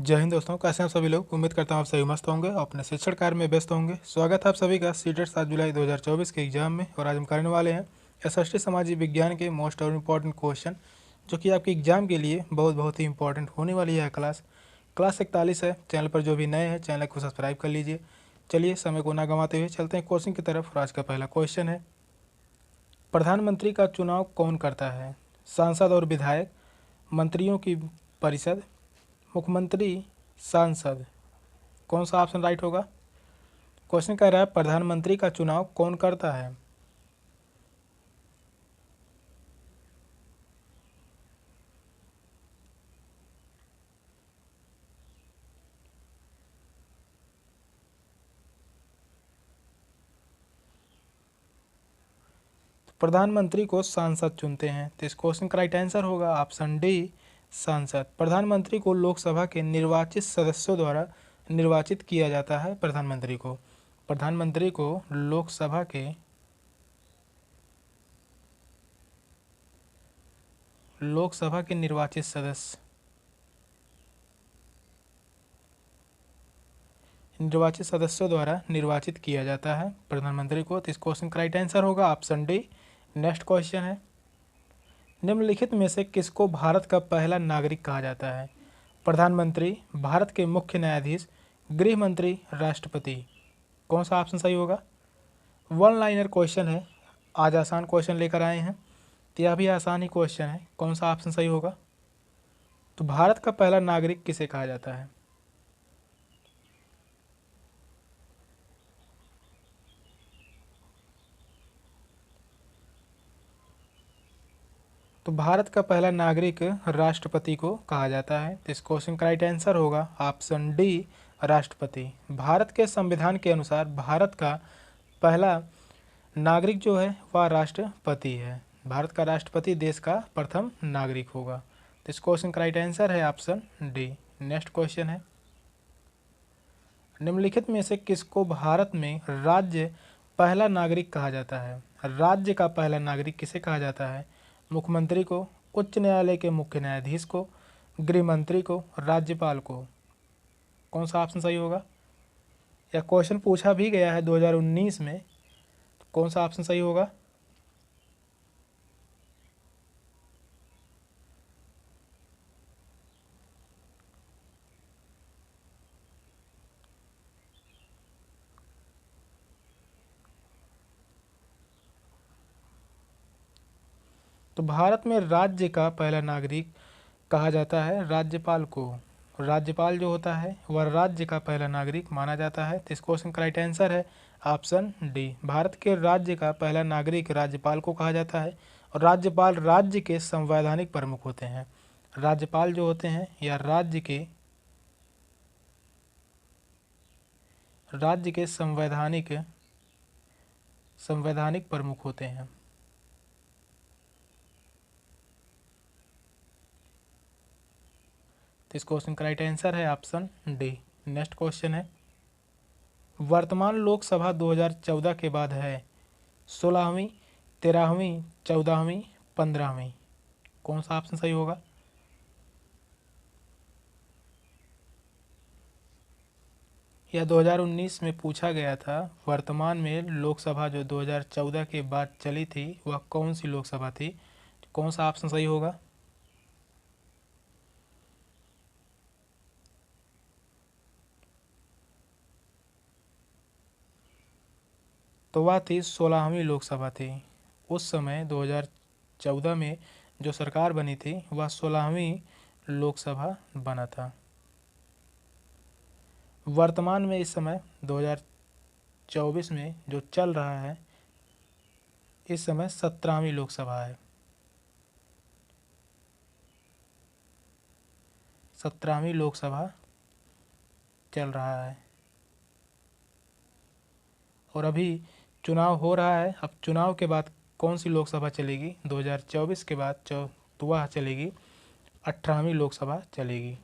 जय हिंद दोस्तों, कैसे हैं आप सभी लोग। उम्मीद करता हूँ आप सभी मस्त होंगे और अपने शिक्षण कार्य में व्यस्त होंगे। स्वागत है आप सभी का सीटेट 7 जुलाई 2024 के एग्जाम में। और आज हम करने वाले हैं एसएसटी सामाजिक विज्ञान के मोस्ट और इम्पॉर्टेंट क्वेश्चन, जो कि आपके एग्जाम के लिए बहुत ही इंपॉर्टेंट होने वाली है। क्लास 41 है। चैनल पर जो भी नए हैं चैनल को सब्सक्राइब कर लीजिए। चलिए समय को ना गंवाते हुए चलते हैं क्वेश्चन की तरफ। और आज का पहला क्वेश्चन है, प्रधानमंत्री का चुनाव कौन करता है? सांसद और विधायक, मंत्रियों की परिषद, मुख्यमंत्री, सांसद। कौन सा ऑप्शन राइट होगा? क्वेश्चन कह रहा है प्रधानमंत्री का चुनाव कौन करता है? प्रधानमंत्री को सांसद चुनते हैं, तो इस क्वेश्चन का राइट आंसर होगा ऑप्शन डी, सांसद। प्रधानमंत्री को लोकसभा के निर्वाचित सदस्यों द्वारा निर्वाचित किया जाता है। प्रधानमंत्री को लोकसभा के निर्वाचित सदस्यों द्वारा निर्वाचित किया जाता है प्रधानमंत्री को। तो इस क्वेश्चन का राइट आंसर होगा ऑप्शन डी। नेक्स्ट क्वेश्चन है, निम्नलिखित में से किसको भारत का पहला नागरिक कहा जाता है? प्रधानमंत्री, भारत के मुख्य न्यायाधीश, गृह मंत्री, राष्ट्रपति। कौन सा ऑप्शन सही होगा? वन लाइनर क्वेश्चन है। आज आसान क्वेश्चन लेकर आए हैं, तो यह भी आसान ही क्वेश्चन है। कौन सा ऑप्शन सही होगा? तो भारत का पहला नागरिक किसे कहा जाता है? तो भारत का पहला नागरिक राष्ट्रपति को कहा जाता है। तो इस क्वेश्चन का राइट आंसर होगा ऑप्शन डी, राष्ट्रपति। भारत के संविधान के अनुसार भारत का पहला नागरिक जो है वह राष्ट्रपति है। भारत का राष्ट्रपति देश का प्रथम नागरिक होगा। तो इस क्वेश्चन का राइट आंसर है ऑप्शन डी। नेक्स्ट क्वेश्चन है, निम्नलिखित में से किसको भारत में राज्य पहला नागरिक कहा जाता है? राज्य का पहला नागरिक किसे कहा जाता है? मुख्यमंत्री को, उच्च न्यायालय के मुख्य न्यायाधीश को, गृह मंत्री को, राज्यपाल को। कौन सा ऑप्शन सही होगा? यह क्वेश्चन पूछा भी गया है 2019 में। तो कौन सा ऑप्शन सही होगा? तो भारत में राज्य का पहला नागरिक कहा जाता है राज्यपाल को। राज्यपाल जो होता है वह राज्य का पहला नागरिक माना जाता है। तो इस क्वेश्चन का राइट आंसर है ऑप्शन डी। भारत के राज्य का पहला नागरिक राज्यपाल को कहा जाता है। और राज्यपाल राज्य के संवैधानिक प्रमुख होते हैं। राज्यपाल जो होते हैं या राज्य के संवैधानिक प्रमुख होते हैं। तो इस क्वेश्चन का राइट आंसर है ऑप्शन डी। नेक्स्ट क्वेश्चन है, वर्तमान लोकसभा 2014 के बाद है 16वीं, 13वीं, 14वीं, 15वीं। कौन सा ऑप्शन सही होगा? यह 2019 में पूछा गया था। वर्तमान में लोकसभा जो 2014 के बाद चली थी वह कौन सी लोकसभा थी? कौन सा ऑप्शन सही होगा? तो वह थी 16वीं लोकसभा थी। उस समय 2014 में जो सरकार बनी थी वह 16वीं लोकसभा बना था। वर्तमान में इस समय 2024 में जो चल रहा है इस समय 17वीं लोकसभा है। 17वीं लोकसभा चल रहा है और अभी चुनाव हो रहा है। अब चुनाव के बाद कौन सी लोकसभा चलेगी? 2024 के बाद तो वह चलेगी 18वीं लोकसभा चलेगी।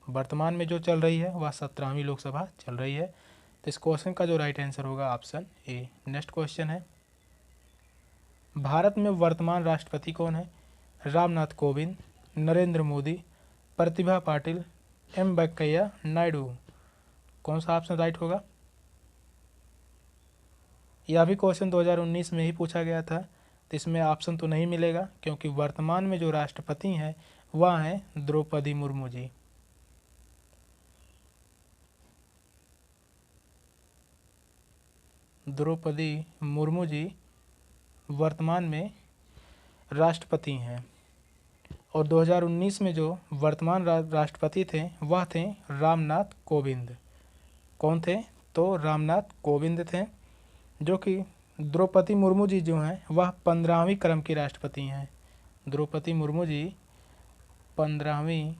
वर्तमान में जो चल रही है वह 17वीं लोकसभा चल रही है। तो इस क्वेश्चन का जो राइट आंसर होगा ऑप्शन ए। नेक्स्ट क्वेश्चन है, भारत में वर्तमान राष्ट्रपति कौन है? रामनाथ कोविंद, नरेंद्र मोदी, प्रतिभा पाटिल, एम वेंकैया नायडू। कौन सा ऑप्शन राइट होगा? यह भी क्वेश्चन 2019 में ही पूछा गया था, तो इसमें ऑप्शन तो नहीं मिलेगा क्योंकि वर्तमान में जो राष्ट्रपति हैं वह हैं द्रौपदी मुर्मू जी। द्रौपदी मुर्मू जी वर्तमान में राष्ट्रपति हैं। और 2019 में जो वर्तमान राष्ट्रपति थे वह थे रामनाथ कोविंद। कौन थे? तो रामनाथ कोविंद थे, जो कि द्रौपदी मुर्मू जी जो हैं वह 15वीं क्रम की राष्ट्रपति हैं। द्रौपदी मुर्मू जी 15वीं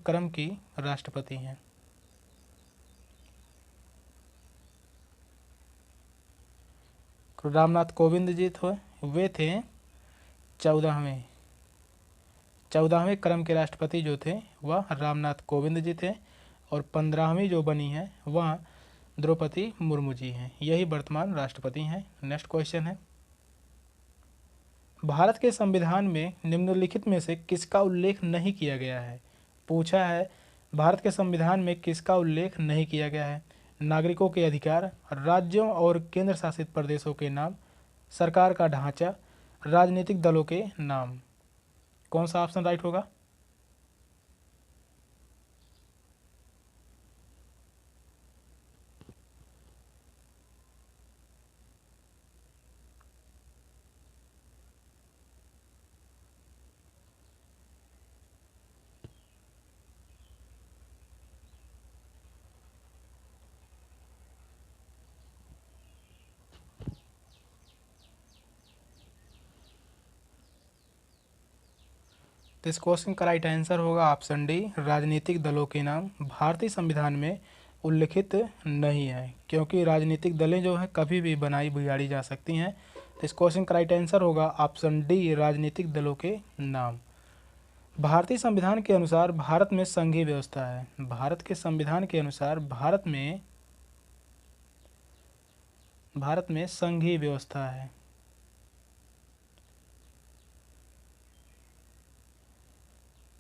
क्रम की राष्ट्रपति हैं। रामनाथ कोविंद जी थे, वे थे 14वें क्रम के राष्ट्रपति जो थे वह रामनाथ कोविंद जी थे, और 15वीं जो बनी है वह द्रौपदी मुर्मू जी हैं। यही वर्तमान राष्ट्रपति हैं। नेक्स्ट क्वेश्चन है, भारत के संविधान में निम्नलिखित में से किसका उल्लेख नहीं किया गया है? पूछा है भारत के संविधान में किसका उल्लेख नहीं किया गया है? नागरिकों के अधिकार, राज्यों और केंद्र शासित प्रदेशों के नाम, सरकार का ढांचा, राजनीतिक दलों के नाम। कौन सा ऑप्शन राइट होगा? तो इस क्वेश्चन का राइट आंसर होगा ऑप्शन डी, राजनीतिक दलों के नाम भारतीय संविधान में उल्लिखित नहीं है, क्योंकि राजनीतिक दलें जो हैं कभी भी बनाई बिगाड़ी जा सकती हैं। तो इस क्वेश्चन का राइट आंसर होगा ऑप्शन डी, राजनीतिक दलों के नाम। भारतीय संविधान के अनुसार भारत में संघीय व्यवस्था है। भारत के संविधान के अनुसार भारत में संघीय व्यवस्था है।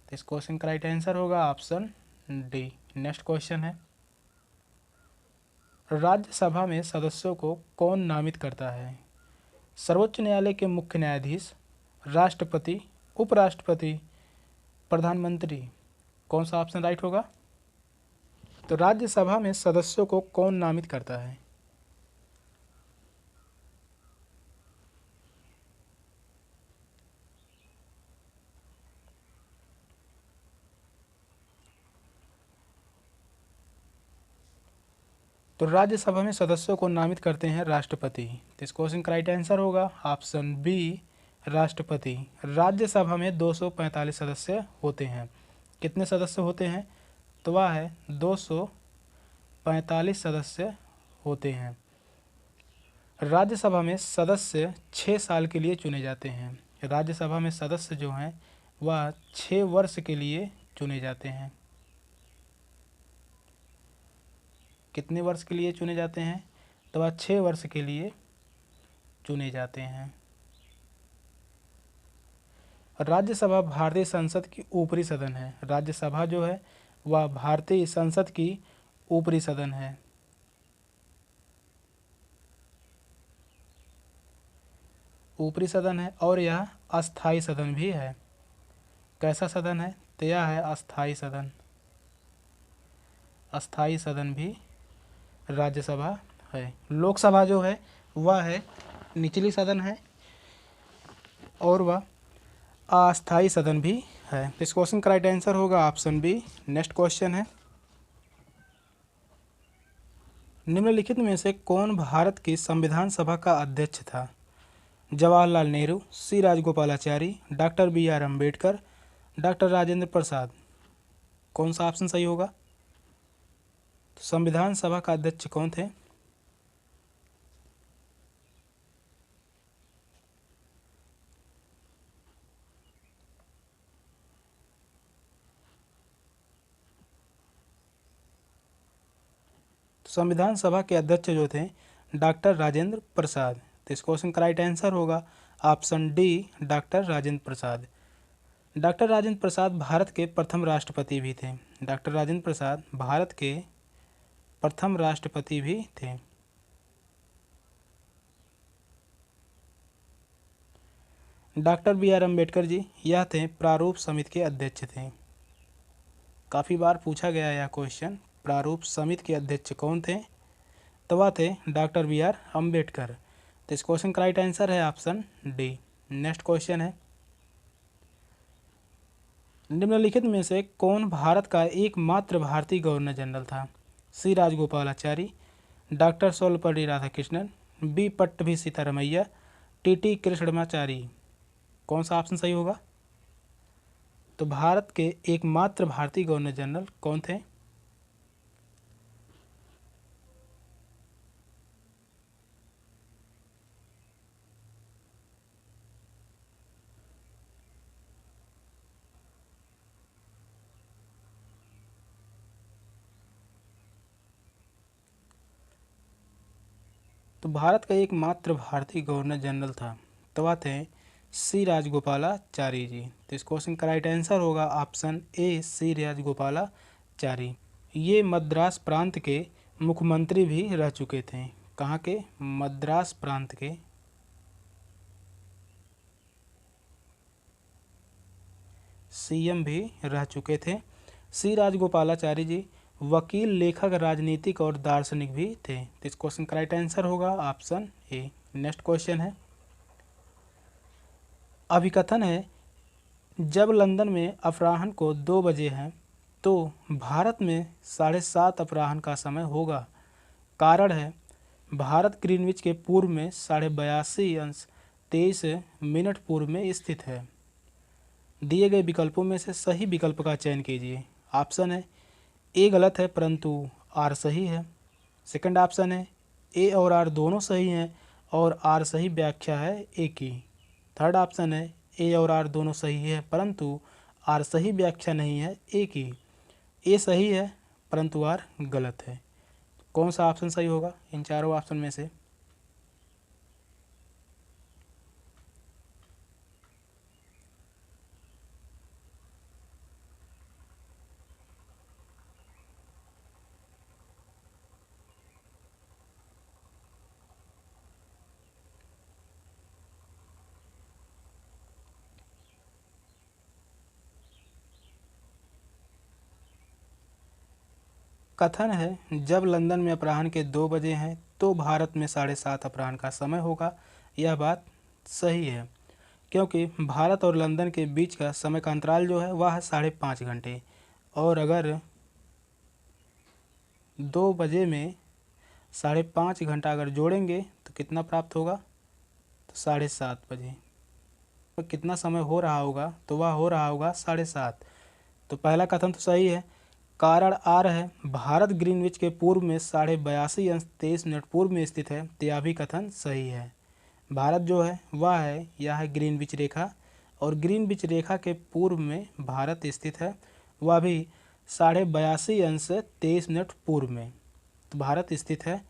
तो इस क्वेश्चन का राइट आंसर होगा ऑप्शन डी। नेक्स्ट क्वेश्चन है, राज्यसभा में सदस्यों को कौन नामित करता है? सर्वोच्च न्यायालय के मुख्य न्यायाधीश, राष्ट्रपति, उपराष्ट्रपति, प्रधानमंत्री। कौन सा ऑप्शन राइट होगा? तो राज्यसभा में सदस्यों को कौन नामित करता है? तो राज्यसभा में सदस्यों को नामित करते हैं राष्ट्रपति। तो इस क्वेश्चन का राइट आंसर होगा ऑप्शन बी, राष्ट्रपति। राज्यसभा में 245 सदस्य होते हैं। कितने सदस्य होते हैं? तो वह है 245 सदस्य होते हैं। राज्यसभा में सदस्य 6 साल के लिए चुने जाते हैं। राज्यसभा में सदस्य जो हैं वह 6 वर्ष के लिए चुने जाते हैं। कितने वर्ष के लिए चुने जाते हैं? तो वह 6 वर्ष के लिए चुने जाते हैं। राज्यसभा भारतीय संसद की ऊपरी सदन है। राज्यसभा जो है वह भारतीय संसद की ऊपरी सदन है। ऊपरी सदन है और यह अस्थाई सदन भी है। कैसा सदन है? तो यह है अस्थाई सदन। अस्थाई सदन भी राज्यसभा है। लोकसभा जो है वह है निचली सदन है और वह अस्थाई सदन भी है। इस क्वेश्चन का राइट आंसर होगा ऑप्शन बी। नेक्स्ट क्वेश्चन है, निम्नलिखित में से कौन भारत की संविधान सभा का अध्यक्ष था? जवाहरलाल नेहरू, सी राजगोपालाचारी, डॉक्टर बी.आर. अम्बेडकर, डॉक्टर राजेंद्र प्रसाद। कौन सा ऑप्शन सही होगा? तो संविधान सभा का अध्यक्ष कौन थे? संविधान सभा के अध्यक्ष जो थे डॉक्टर राजेंद्र प्रसाद। तो इस क्वेश्चन का राइट आंसर होगा ऑप्शन डी, डॉक्टर राजेंद्र प्रसाद। डॉक्टर राजेंद्र प्रसाद भारत के प्रथम राष्ट्रपति भी थे। डॉक्टर राजेंद्र प्रसाद भारत के प्रथम राष्ट्रपति भी थे। Doctor B are Ambedkar ji यह थे प्रारूप समिति के अध्यक्ष थे। काफ़ी बार पूछा गया यह क्वेश्चन, प्रारूप समिति के अध्यक्ष कौन थे? तो वह थे डॉक्टर बी आर अम्बेडकर। तो इस क्वेश्चन का राइट आंसर है ऑप्शन डी। नेक्स्ट क्वेश्चन है, निम्नलिखित में से कौन भारत का एकमात्र भारतीय गवर्नर जनरल था? सी राजगोपालाचारी, डॉक्टर सर्वपल्ली राधाकृष्णन, बी पट्टभी सीतारमैया, टी कृष्णमाचारी। कौन सा ऑप्शन सही होगा? तो भारत के एकमात्र भारतीय गवर्नर जनरल कौन थे? तो भारत का एकमात्र भारतीय गवर्नर जनरल था, तो वह थे सी राजगोपालाचारी जी। तो इस क्वेश्चन का राइट आंसर होगा ऑप्शन ए, सी राजगोपालाचारी। ये मद्रास प्रांत के मुख्यमंत्री भी रह चुके थे। कहाँ के? मद्रास प्रांत के सीएम भी रह चुके थे। सी राजगोपालाचारी जी वकील, लेखक, राजनीतिक और दार्शनिक भी थे। तो इस क्वेश्चन का राइट आंसर होगा ऑप्शन ए। नेक्स्ट क्वेश्चन है, अभिकथन है जब लंदन में अपराह्न को 2 बजे हैं तो भारत में 7:30 अपराह्न का समय होगा। कारण है भारत ग्रीनविच के पूर्व में 82°23' पूर्व में स्थित है। दिए गए विकल्पों में से सही विकल्प का चयन कीजिए। ऑप्शन है ए गलत है परंतु आर सही है। सेकंड ऑप्शन है ए और आर दोनों सही हैं और आर सही व्याख्या है ए की। थर्ड ऑप्शन है ए और आर दोनों सही है परंतु आर सही व्याख्या नहीं है ए की। ए सही है परंतु आर गलत है। कौन सा ऑप्शन सही होगा इन चारों ऑप्शन में से? कथन है जब लंदन में अपराह्न के 2 बजे हैं तो भारत में 7:30 अपराह्न का समय होगा। यह बात सही है क्योंकि भारत और लंदन के बीच का समय का अंतराल जो है वह है 5.5 घंटे, और अगर 2 बजे में 5.5 घंटा अगर जोड़ेंगे तो कितना प्राप्त होगा? तो 7:30 बजे। तो कितना समय हो रहा होगा? तो वह हो रहा होगा 7:30। तो पहला कथन तो सही है। कारण आर है भारत ग्रीनविच के पूर्व में 82°23' पूर्व में स्थित है, तो यह भी कथन सही है। भारत जो है वह है यह है ग्रीनविच रेखा, और ग्रीनविच रेखा के पूर्व में भारत स्थित है, वह भी 82°23' पूर्व में तो भारत स्थित है,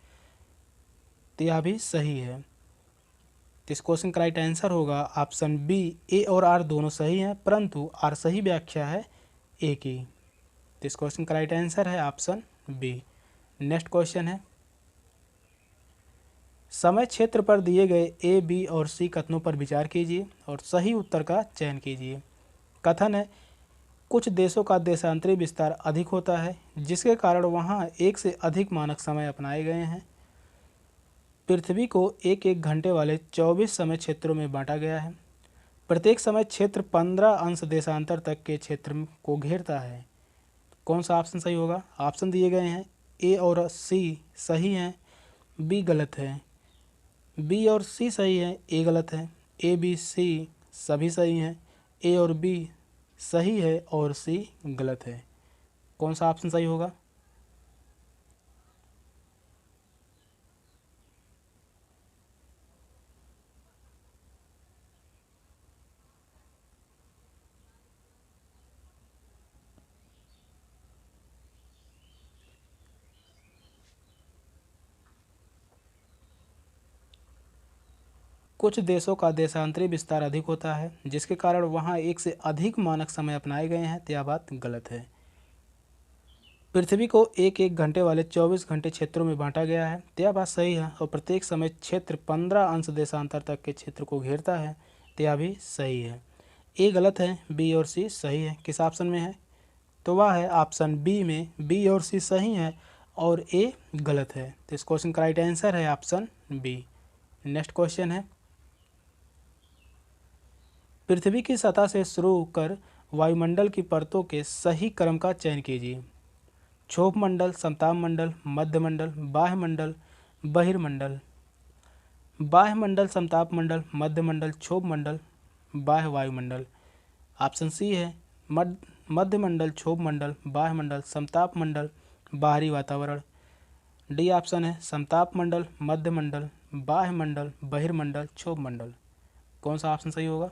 तो यह भी सही है। तो इस क्वेश्चन का राइट आंसर होगा ऑप्शन बी, ए और आर दोनों सही हैं परंतु आर सही व्याख्या है ए की। तो इस क्वेश्चन का राइट आंसर है ऑप्शन बी। नेक्स्ट क्वेश्चन है, समय क्षेत्र पर दिए गए ए, बी और सी कथनों पर विचार कीजिए और सही उत्तर का चयन कीजिए। कथन है कुछ देशों का देशांतरी विस्तार अधिक होता है जिसके कारण वहां एक से अधिक मानक समय अपनाए गए हैं। पृथ्वी को एक एक घंटे वाले 24 समय क्षेत्रों में बांटा गया है। प्रत्येक समय क्षेत्र 15 अंश देशांतर तक के क्षेत्र को घेरता है। कौन सा ऑप्शन सही होगा? ऑप्शन दिए गए हैं ए और सी सही हैं, बी गलत है। बी और सी सही है, ए गलत है। ए, बी, सी सभी सही हैं, ए और बी सही है और सी गलत है। कौन सा ऑप्शन सही होगा? कुछ देशों का देशांतरी विस्तार अधिक होता है जिसके कारण वहाँ एक से अधिक मानक समय अपनाए गए हैं, तो यह बात गलत है। पृथ्वी को एक एक घंटे वाले 24 घंटे क्षेत्रों में बांटा गया है, तो यह बात सही है। और प्रत्येक समय क्षेत्र 15 अंश देशांतर तक के क्षेत्र को घेरता है, तो यह भी सही है। ए गलत है, बी और सी सही है। किस ऑप्शन में है? तो वह है ऑप्शन बी में, बी और सी सही है और ए गलत है। तो इस क्वेश्चन का राइट आंसर है ऑप्शन बी। नेक्स्ट क्वेश्चन है, पृथ्वी की सतह से शुरू कर वायुमंडल की परतों के सही क्रम का चयन कीजिए। क्षोभ मंडल, समताप मंडल, मध्य मंडल, बाह्य मंडल, बहिर्मंडल। बाह्य मंडल, समताप मंडल, मध्य मंडल, क्षोभ मंडल, बाह्य वायुमंडल। ऑप्शन सी है मध्य मंडल, क्षोभ मंडल, बाह्य मंडल, समताप मंडल, बाहरी वातावरण। डी ऑप्शन है समताप मंडल, मध्य मंडल, बाह्य मंडल, बहिर्मंडल, क्षोभ मंडल। कौन सा ऑप्शन सही होगा?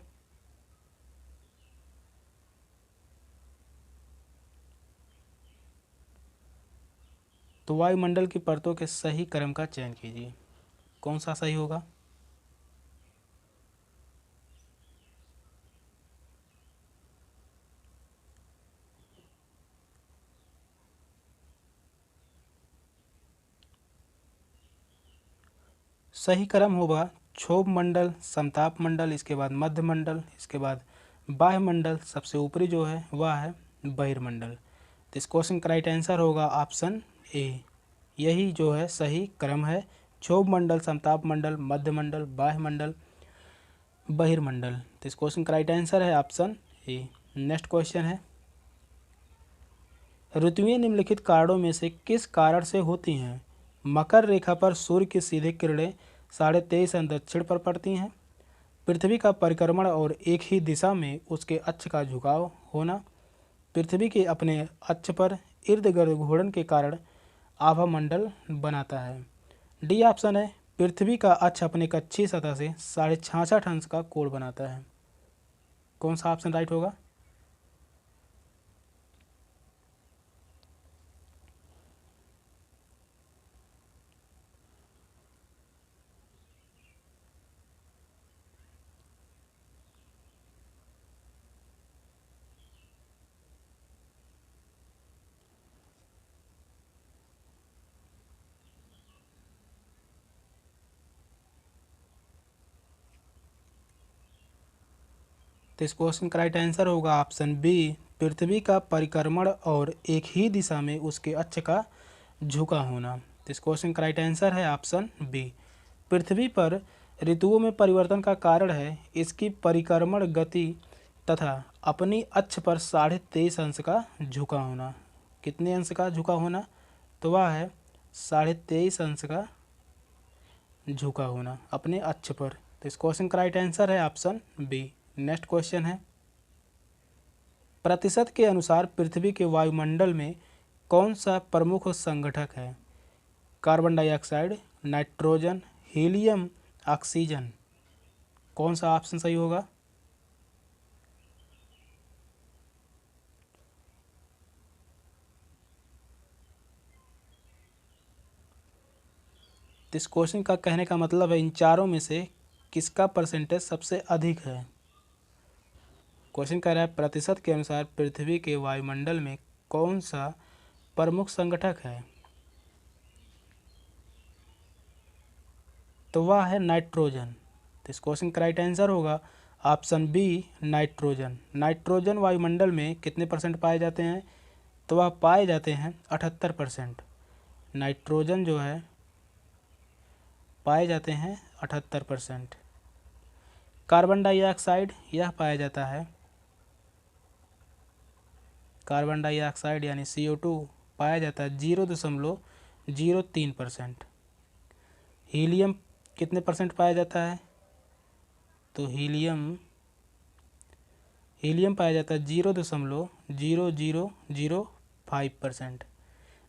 तो वायुमंडल की परतों के सही क्रम का चयन कीजिए। कौन सा सही होगा? सही क्रम होगा क्षोभ मंडल, समताप मंडल, इसके बाद मध्य मंडल, इसके बाद बाह्य मंडल, सबसे ऊपरी जो है वह है बहिर्मंडल। तो इस क्वेश्चन का राइट आंसर होगा ऑप्शन ए। यही जो है सही क्रम है, क्षोभ मंडल, समताप मंडल, मध्य मंडल, बाह्य मंडल, बहिर्मंडल। तो इस क्वेश्चन का राइट आंसर है ऑप्शन ए। नेक्स्ट क्वेश्चन है, ऋतुएं निम्नलिखित कारणों में से किस कारण से होती हैं? मकर रेखा पर सूर्य की सीधी किरणें 23.5 अंश दक्षिण पर पड़ती हैं। पृथ्वी का परिक्रमण और एक ही दिशा में उसके अक्ष का झुकाव होना। पृथ्वी के अपने अक्ष पर इर्द गिर्द घूर्णन के कारण आभामंडल बनाता है। डी ऑप्शन है पृथ्वी का अक्ष अपने कक्षीय सतह से 66.5 अंश का कोण बनाता है। कौन सा ऑप्शन राइट होगा? तो इस क्वेश्चन का राइट आंसर होगा ऑप्शन बी, पृथ्वी का परिक्रमण और एक ही दिशा में उसके अक्ष का झुका होना। तो इस क्वेश्चन का राइट आंसर है ऑप्शन बी। पृथ्वी पर ऋतुओं में परिवर्तन का कारण है इसकी परिक्रमण गति तथा अपनी अक्ष पर 23.5 अंश का झुका होना। कितने अंश का झुका होना? तो वह है 23.5 अंश का झुका होना अपने अक्ष पर। तो इस क्वेश्चन का राइट आंसर है ऑप्शन बी। नेक्स्ट क्वेश्चन है, प्रतिशत के अनुसार पृथ्वी के वायुमंडल में कौन सा प्रमुख संगठक है? Carbon dioxide, nitrogen, helium, oxygen. कौन सा ऑप्शन सही होगा? तो इस क्वेश्चन का कहने का मतलब है इन चारों में से किसका परसेंटेज सबसे अधिक है। क्वेश्चन कह रहा है प्रतिशत के अनुसार पृथ्वी के वायुमंडल में कौन सा प्रमुख संगठक है? तो वह है नाइट्रोजन। तो इस क्वेश्चन का राइट आंसर होगा ऑप्शन बी, नाइट्रोजन। नाइट्रोजन वायुमंडल में कितने परसेंट पाए जाते हैं? तो वह पाए जाते हैं 78%। नाइट्रोजन जो है पाए जाते हैं 78%। कार्बन डाइऑक्साइड यह पाया जाता है, कार्बन डाइऑक्साइड यानी CO2 पाया जाता है 0.03%। हीलियम कितने परसेंट पाया जाता है? तो हीलियम पाया जाता है 0.0005%।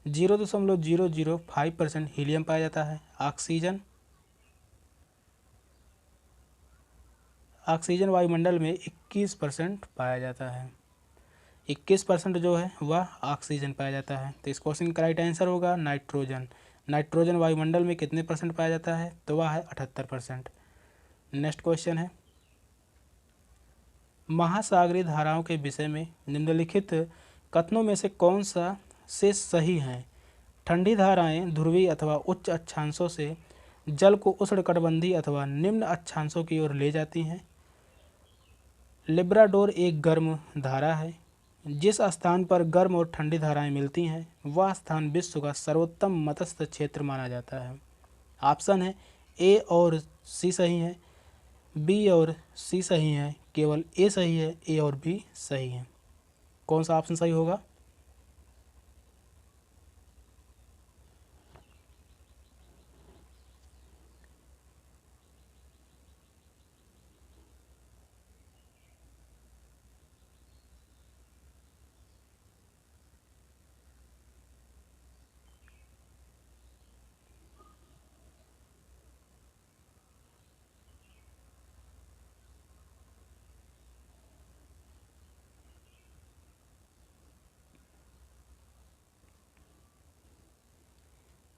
0.005% हीलियम पाया जाता है। ऑक्सीजन वायुमंडल में 21% पाया जाता है। 21% जो है वह ऑक्सीजन पाया जाता है। तो इस क्वेश्चन का राइट आंसर होगा नाइट्रोजन। नाइट्रोजन वायुमंडल में कितने परसेंट पाया जाता है? तो वह है 78%। नेक्स्ट क्वेश्चन है, महासागरीय धाराओं के विषय में निम्नलिखित कथनों में से कौन सा से सही है? ठंडी धाराएं ध्रुवीय अथवा उच्च अक्षांशों से जल को उष्णकटिबंधीय अथवा निम्न अक्षांशों की ओर ले जाती हैं। लिब्राडोर एक गर्म धारा है। जिस स्थान पर गर्म और ठंडी धाराएं मिलती हैं वह स्थान विश्व का सर्वोत्तम मत्स्य क्षेत्र माना जाता है। ऑप्शन है ए और सी सही है, बी और सी सही है, केवल ए सही है, ए और बी सही है। कौन सा ऑप्शन सही होगा?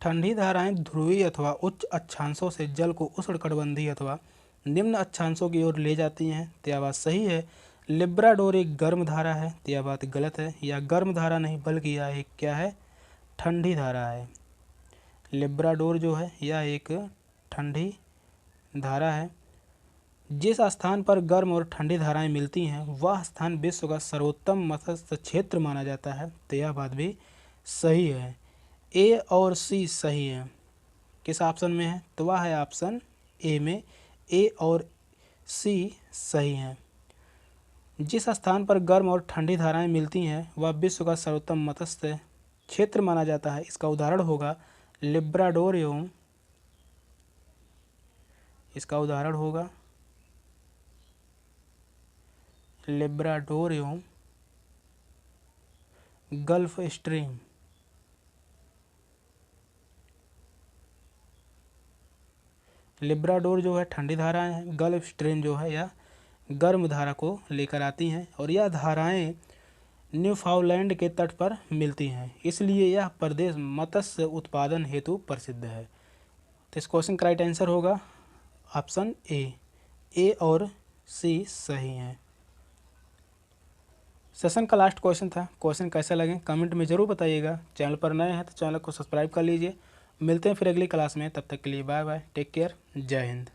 ठंडी धाराएं ध्रुवीय अथवा उच्च अक्षांशों से जल को उष्णकटिबंधीय अथवा निम्न अक्षांशों की ओर ले जाती हैं, तो यह बात सही है। लिब्राडोर एक गर्म धारा है, तो यह बात गलत है। यह गर्म धारा नहीं बल्कि यह एक क्या है? ठंडी धारा है। लिब्राडोर जो है यह एक ठंडी धारा है। जिस स्थान पर गर्म और ठंडी धाराएं मिलती हैं वह स्थान विश्व का सर्वोत्तम मत्स्य क्षेत्र माना जाता है, तो यह बात भी सही है। ए और सी सही है। किस ऑप्शन में है? तो वह है ऑप्शन ए में। ए और सी सही है। जिस स्थान पर गर्म और ठंडी धाराएं मिलती हैं वह विश्व का सर्वोत्तम मत्स्य क्षेत्र माना जाता है। इसका उदाहरण होगा लिब्राडोर एवं गल्फ स्ट्रीम। लिब्राडोर जो है ठंडी धाराएं हैं, गल्फ स्ट्रीम जो है यह गर्म धारा को लेकर आती हैं और यह धाराएं न्यूफाउंडलैंड के तट पर मिलती हैं, इसलिए यह प्रदेश मत्स्य उत्पादन हेतु प्रसिद्ध है। तो इस क्वेश्चन का राइट आंसर होगा ऑप्शन ए। ए और सी सही हैं। सेशन का लास्ट क्वेश्चन था। क्वेश्चन कैसे लगे कमेंट में ज़रूर बताइएगा। चैनल पर नए हैं तो चैनल को सब्सक्राइब कर लीजिए। मिलते हैं फिर अगली क्लास में, तब तक के लिए बाय बाय, टेक केयर, जय हिंद।